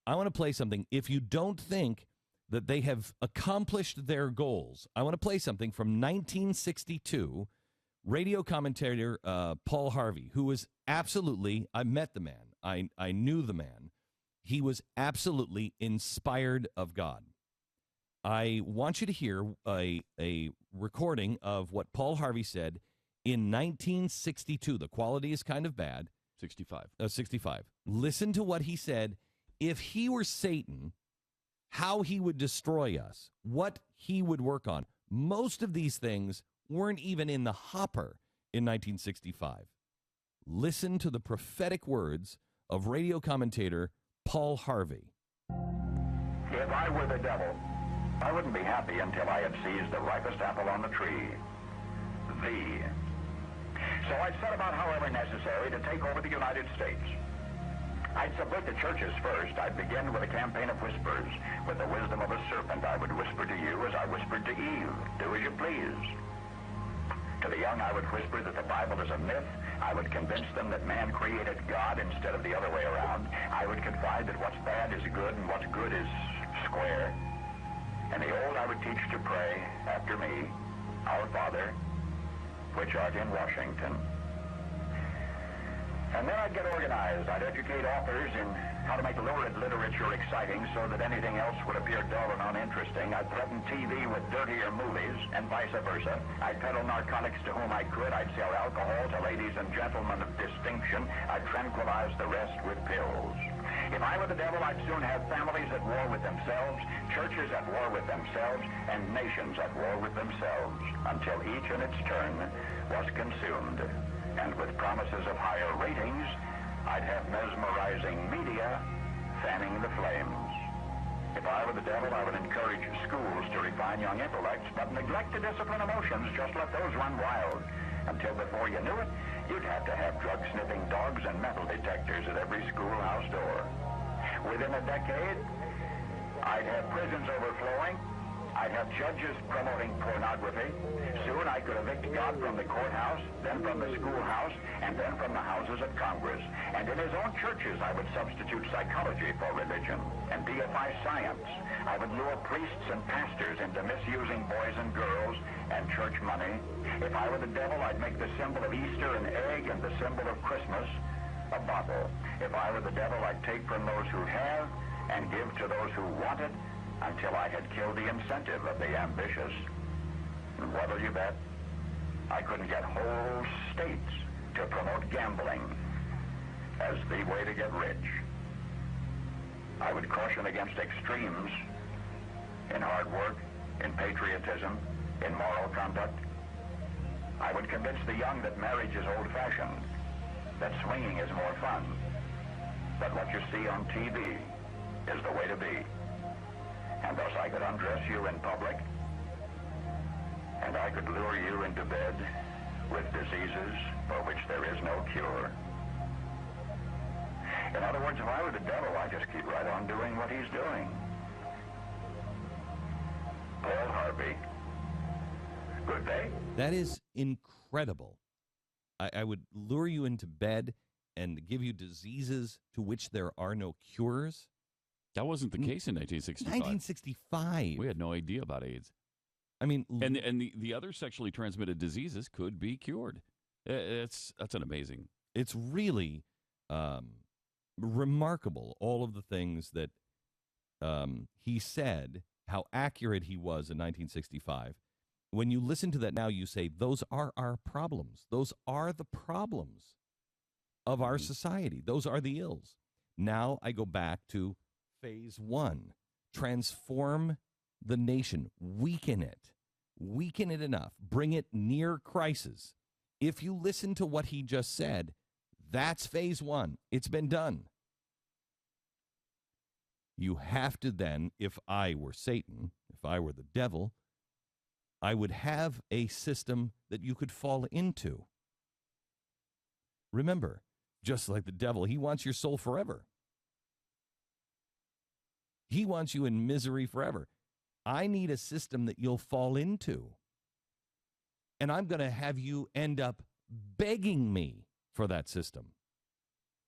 I want to play something. If you don't think that they have accomplished their goals, I want to play something from 1962. Radio commentator Paul Harvey, who was absolutely, I met the man. I knew the man. He was absolutely inspired of God. I want you to hear a recording of what Paul Harvey said in 1962. The quality is kind of bad. 65. 65. Listen to what he said. If he were Satan, how he would destroy us, what he would work on. Most of these things weren't even in the hopper in 1965. Listen to the prophetic words of radio commentator Paul Harvey. If I were the devil, I wouldn't be happy until I had seized the ripest apple on the tree. Thee. So I'd set about, however necessary, to take over the United States. I'd subvert the churches first. I'd begin with a campaign of whispers. With the wisdom of a serpent, I would whisper to you as I whispered to Eve, do as you please. To the young, I would whisper that the Bible is a myth. I would convince them that man created God instead of the other way around. I would confide that what's bad is good and what's good is square. And the old I would teach to pray after me, Our Father, which art in Washington. And then I'd get organized. I'd educate authors in how to make lurid literature exciting so that anything else would appear dull and uninteresting. I'd threaten TV with dirtier movies and vice versa. I'd peddle narcotics to whom I could. I'd sell alcohol to ladies and gentlemen of distinction. I'd tranquilize the rest with pills. If I were the devil, I'd soon have families at war with themselves, churches at war with themselves, and nations at war with themselves, until each in its turn was consumed. And with promises of higher ratings, I'd have mesmerizing media fanning the flames. If I were the devil, I would encourage schools to refine young intellects, but neglect to discipline emotions. Just let those run wild. Until before you knew it, you'd have to have drug-sniffing dogs and metal detectors at every schoolhouse door. Within a decade, I'd have prisons overflowing. I'd have judges promoting pornography. Soon I could evict God from the courthouse, then from the schoolhouse, and then from the houses of Congress. And in his own churches, I would substitute psychology for religion and deify science. I would lure priests and pastors into misusing boys and girls and church money. If I were the devil, I'd make the symbol of Easter an egg and the symbol of Christmas a bottle. If I were the devil, I'd take from those who have and give to those who want it, until I had killed the incentive of the ambitious. And what'll you bet? I couldn't get whole states to promote gambling as the way to get rich. I would caution against extremes in hard work, in patriotism, in moral conduct. I would convince the young that marriage is old-fashioned, that swinging is more fun, that what you see on TV is the way to be. And thus I could undress you in public, and I could lure you into bed with diseases for which there is no cure. In other words, if I were the devil, I'd just keep right on doing what he's doing. Paul Harvey. Good day. That is incredible. I would lure you into bed and give you diseases to which there are no cures. That wasn't the case in 1965. 1965. We had no idea about AIDS. I mean, and the other sexually transmitted diseases could be cured. That's an amazing. It's really remarkable, all of the things that he said, how accurate he was in 1965. When you listen to that now, you say, those are our problems. Those are the problems of our society. Those are the ills. Now I go back to Phase 1, transform the nation, weaken it enough, bring it near crisis. If you listen to what he just said, that's Phase 1. It's been done. You have to then, if I were Satan, if I were the devil, I would have a system that you could fall into. Remember, just like the devil, he wants your soul forever. He wants you in misery forever. I need a system that you'll fall into. And I'm going to have you end up begging me for that system.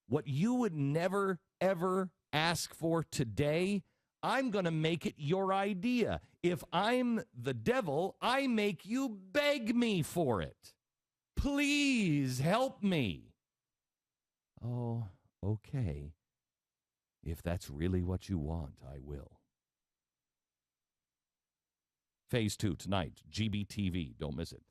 What you would never, ever ask for today, I'm going to make it your idea. If I'm the devil, I make you beg me for it. Please help me. Oh, okay. If that's really what you want, I will. Phase 2 tonight, GBTV. Don't miss it.